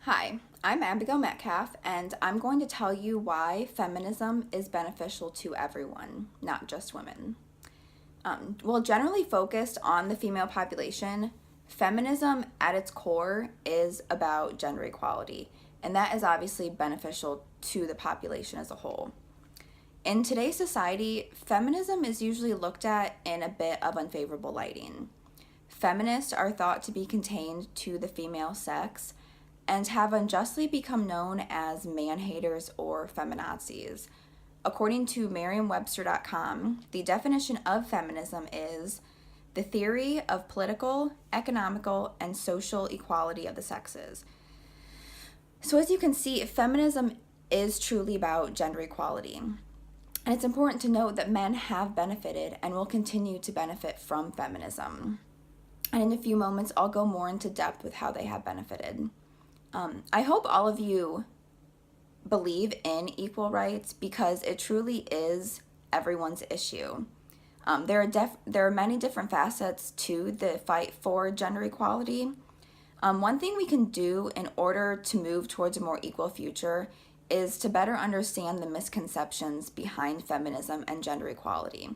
Hi, I'm Abigail Metcalf, and I'm going to tell you why feminism is beneficial to everyone, not just women. While generally focused on the female population, feminism at its core is about gender equality, and that is obviously beneficial to the population as a whole. In today's society, feminism is usually looked at in a bit of unfavorable lighting. Feminists are thought to be contained to the female sex and have unjustly become known as man-haters or feminazis. According to Merriam-Webster.com, the definition of feminism is the theory of political, economical, and social equality of the sexes. So as you can see, feminism is truly about gender equality. And it's important to note that men have benefited and will continue to benefit from feminism. And in a few moments, I'll go more into depth with how they have benefited. I hope all of you believe in equal rights because it truly is everyone's issue. There are many different facets to the fight for gender equality. One thing we can do in order to move towards a more equal future is to better understand the misconceptions behind feminism and gender equality.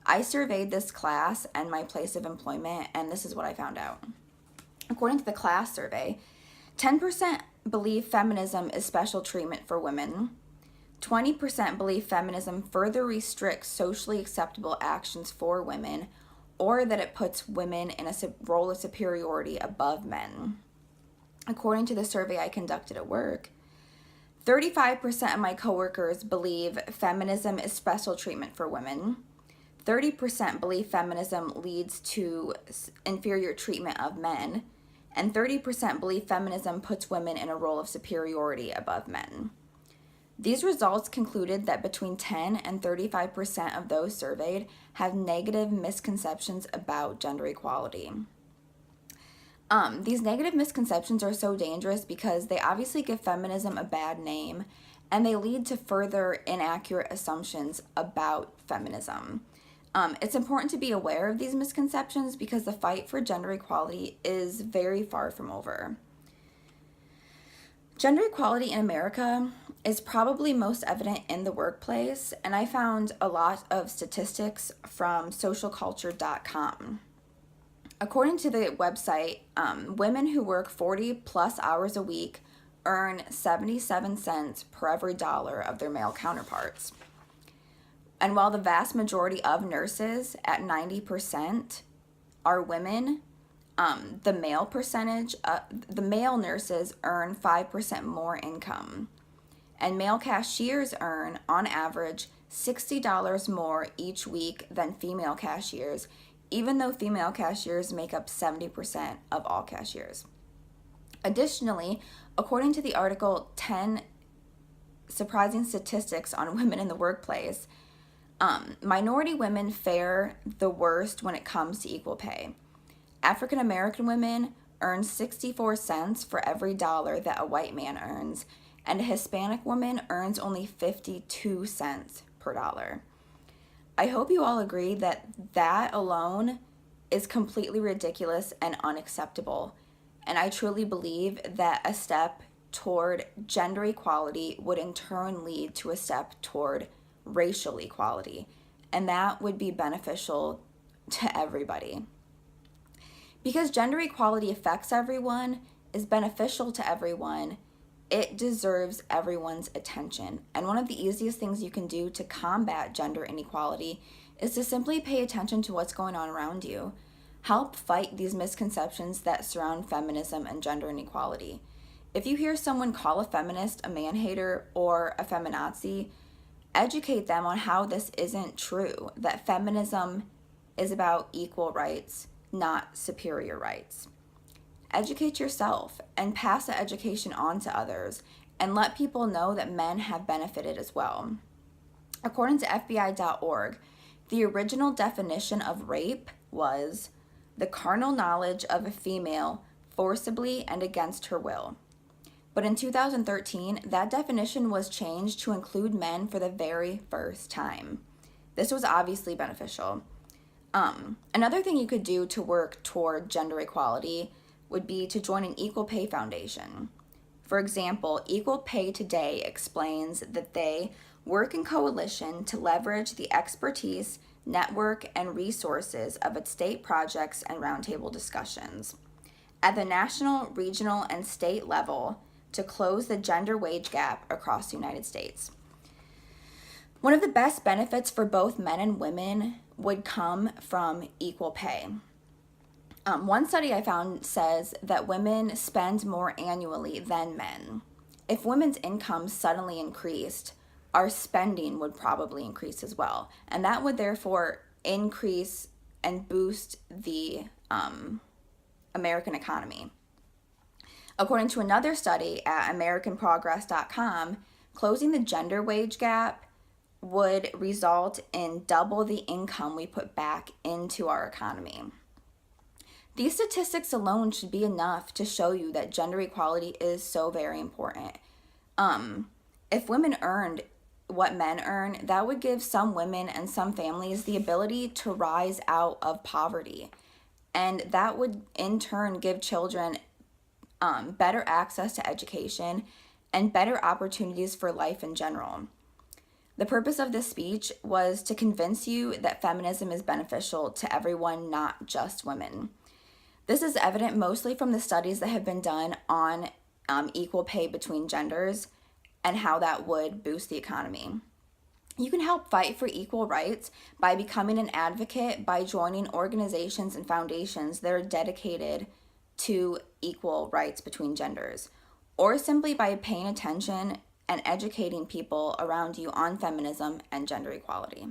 I surveyed this class and my place of employment, and this is what I found out. According to the class survey, 10% believe feminism is special treatment for women. 20% believe feminism further restricts socially acceptable actions for women, or that it puts women in a role of superiority above men. According to the survey I conducted at work, 35% of my coworkers believe feminism is special treatment for women. 30% believe feminism leads to inferior treatment of men. And 30% believe feminism puts women in a role of superiority above men. These results concluded that between 10 and 35% of those surveyed have negative misconceptions about gender equality. These negative misconceptions are so dangerous because they obviously give feminism a bad name and they lead to further inaccurate assumptions about feminism. It's important to be aware of these misconceptions because the fight for gender equality is very far from over. Gender equality in America is probably most evident in the workplace, and I found a lot of statistics from socialculture.com. According to the website, women who work 40 plus hours a week earn 77 cents per every dollar of their male counterparts. And while the vast majority of nurses, at 90%, are women, the male nurses earn 5% more income. And male cashiers earn, on average, $60 more each week than female cashiers, even though female cashiers make up 70% of all cashiers. Additionally, according to the article 10 Surprising Statistics on Women in the Workplace, minority women fare the worst when it comes to equal pay. African American women earn 64 cents for every dollar that a white man earns, and a Hispanic woman earns only 52 cents per dollar. I hope you all agree that that alone is completely ridiculous and unacceptable, and I truly believe that a step toward gender equality would in turn lead to a step toward racial equality, and that would be beneficial to everybody. Because gender equality affects everyone, is beneficial to everyone, it deserves everyone's attention. And one of the easiest things you can do to combat gender inequality is to simply pay attention to what's going on around you. Help fight these misconceptions that surround feminism and gender inequality. If you hear someone call a feminist a man-hater or a feminazi, educate them on how this isn't true, that feminism is about equal rights, not superior rights. Educate yourself and pass the education on to others, and let people know that men have benefited as well. According to FBI.org, the original definition of rape was the carnal knowledge of a female forcibly and against her will. But in 2013, that definition was changed to include men for the very first time. This was obviously beneficial. Another thing you could do to work toward gender equality would be to join an equal pay foundation. For example, Equal Pay Today explains that they work in coalition to leverage the expertise, network, and resources of its state projects and roundtable discussions at the national, regional, and state level to close the gender wage gap across the United States. One of the best benefits for both men and women would come from equal pay. One study I found says that women spend more annually than men. If women's income suddenly increased, our spending would probably increase as well. And that would therefore increase and boost the American economy. According to another study at AmericanProgress.com, closing the gender wage gap would result in double the income we put back into our economy. These statistics alone should be enough to show you that gender equality is so very important. If women earned what men earn, that would give some women and some families the ability to rise out of poverty. And that would in turn give children better access to education and better opportunities for life in general. The purpose of this speech was to convince you that feminism is beneficial to everyone, not just women. This is evident mostly from the studies that have been done on equal pay between genders and how that would boost the economy. You can help fight for equal rights by becoming an advocate by joining organizations and foundations that are dedicated to equal rights between genders, or simply by paying attention and educating people around you on feminism and gender equality.